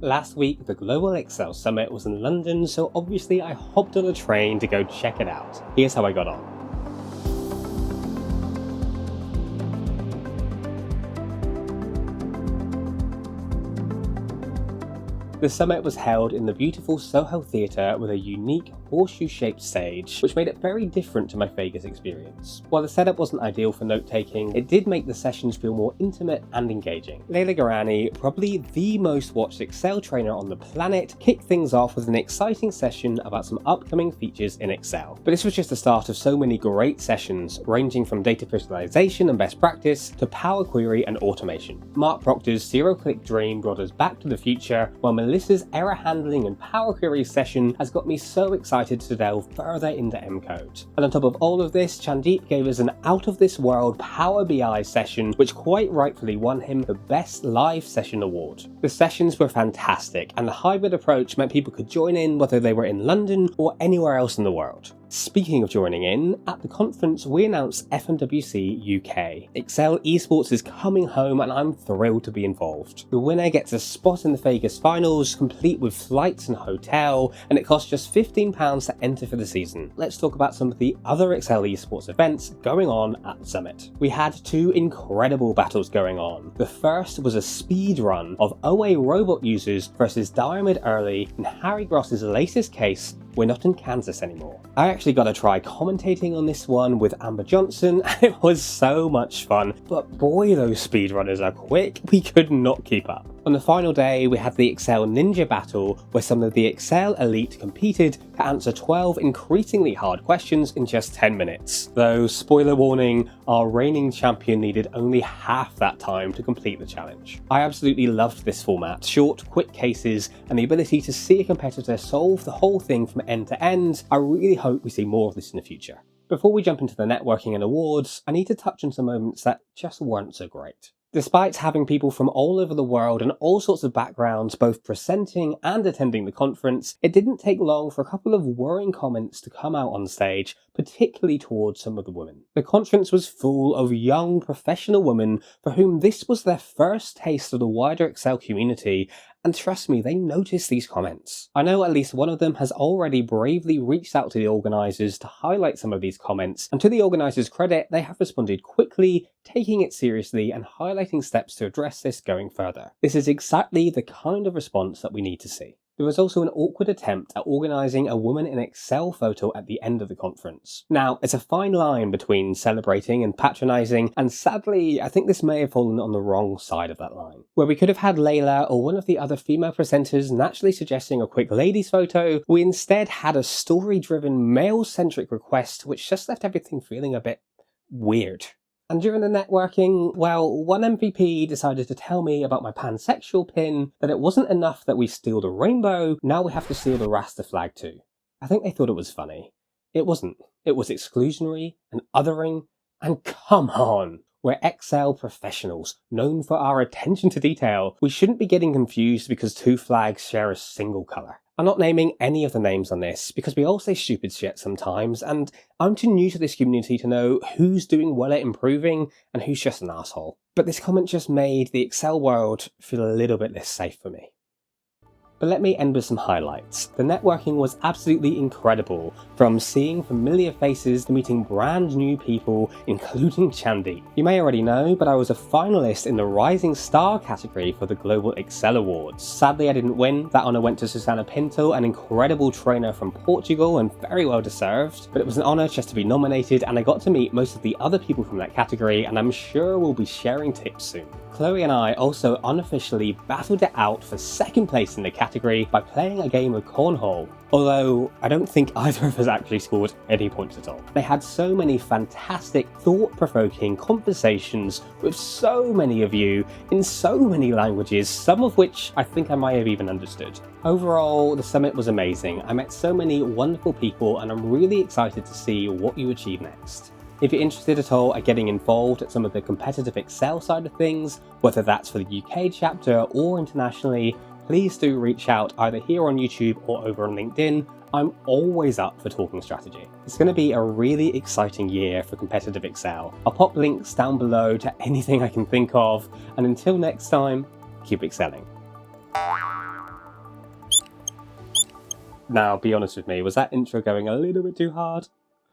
Last week, the Global Excel Summit was in London, so obviously I hopped on a train to go check it out. Here's how I got on. The summit was held in the beautiful Soho Theater with a unique horseshoe-shaped stage, which made it very different to my Vegas experience. While the setup wasn't ideal for note-taking, it did make the sessions feel more intimate and engaging. Leila Gharani, probably the most watched Excel trainer on the planet, kicked things off with an exciting session about some upcoming features in Excel. But this was just the start of so many great sessions, ranging from data visualization and best practice to Power Query and automation. Mark Proctor's zero-click dream brought us back to the future, while Melissa's error handling and Power Query session has got me so excited to delve further into M-code. And on top of all of this, Chandeep gave us an out-of-this-world Power BI session, which quite rightfully won him the Best Live Session award. The sessions were fantastic, and the hybrid approach meant people could join in whether they were in London or anywhere else in the world. Speaking of joining in, at the conference we announced FMWC UK. Excel Esports is coming home and I'm thrilled to be involved. The winner gets a spot in the Vegas finals, complete with flights and hotel, and it costs just £15 to enter for the season. Let's talk about some of the other Excel Esports events going on at the summit. We had two incredible battles going on. The first was a speed run of OA robot users versus Diarmuid Early in Harry Gross's latest case, We're Not in Kansas Anymore. I actually got to try commentating on this one with Amber Johnson, and it was so much fun, but boy, those speedrunners are quick, we could not keep up. On the final day, we had the Excel Ninja Battle, where some of the Excel elite competed to answer 12 increasingly hard questions in just 10 minutes. Though, spoiler warning, our reigning champion needed only half that time to complete the challenge. I absolutely loved this format, short, quick cases, and the ability to see a competitor solve the whole thing from end to end. I really hope we see more of this in the future. Before we jump into the networking and awards, I need to touch on some moments that just weren't so great. Despite having people from all over the world and all sorts of backgrounds both presenting and attending the conference, it didn't take long for a couple of worrying comments to come out on stage, particularly towards some of the women. The conference was full of young professional women for whom this was their first taste of the wider Excel community, and trust me, they noticed these comments. I know at least one of them has already bravely reached out to the organisers to highlight some of these comments, and to the organisers' credit, they have responded quickly, taking it seriously and highlighting steps to address this going further. This is exactly the kind of response that we need to see. There was also an awkward attempt at organising a woman in Excel photo at the end of the conference. Now, it's a fine line between celebrating and patronising, and sadly, I think this may have fallen on the wrong side of that line. Where we could have had Leila or one of the other female presenters naturally suggesting a quick ladies photo, we instead had a story-driven, male-centric request which just left everything feeling a bit weird. And during the networking, well, one MVP decided to tell me about my pansexual pin, that it wasn't enough that we steal the rainbow, now we have to steal the Rasta flag too. I think they thought it was funny. It wasn't. It was exclusionary and othering, and come on! We're Excel professionals, known for our attention to detail. We shouldn't be getting confused because two flags share a single colour. I'm not naming any of the names on this because we all say stupid shit sometimes, and I'm too new to this community to know who's doing well at improving and who's just an asshole. But this comment just made the Excel world feel a little bit less safe for me. But let me end with some highlights. The networking was absolutely incredible, from seeing familiar faces to meeting brand new people, including Chandeep. You may already know, but I was a finalist in the Rising Star category for the Global Excel Awards. Sadly, I didn't win. That honour went to Susana Pinto, an incredible trainer from Portugal and very well deserved. But it was an honour just to be nominated, and I got to meet most of the other people from that category, and I'm sure we'll be sharing tips soon. Chloe and I also unofficially battled it out for second place in the category by playing a game of cornhole, although I don't think either of us actually scored any points at all. They had so many fantastic, thought-provoking conversations with so many of you in so many languages, some of which I think I might have even understood. Overall, the summit was amazing. I met so many wonderful people, and I'm really excited to see what you achieve next. If you're interested at all at getting involved at some of the competitive Excel side of things, whether that's for the UK chapter or internationally, please do reach out either here on YouTube or over on LinkedIn. I'm always up for talking strategy. It's going to be a really exciting year for competitive Excel. I'll pop links down below to anything I can think of, and until next time, keep excelling. Now, be honest with me, was that intro going a little bit too hard?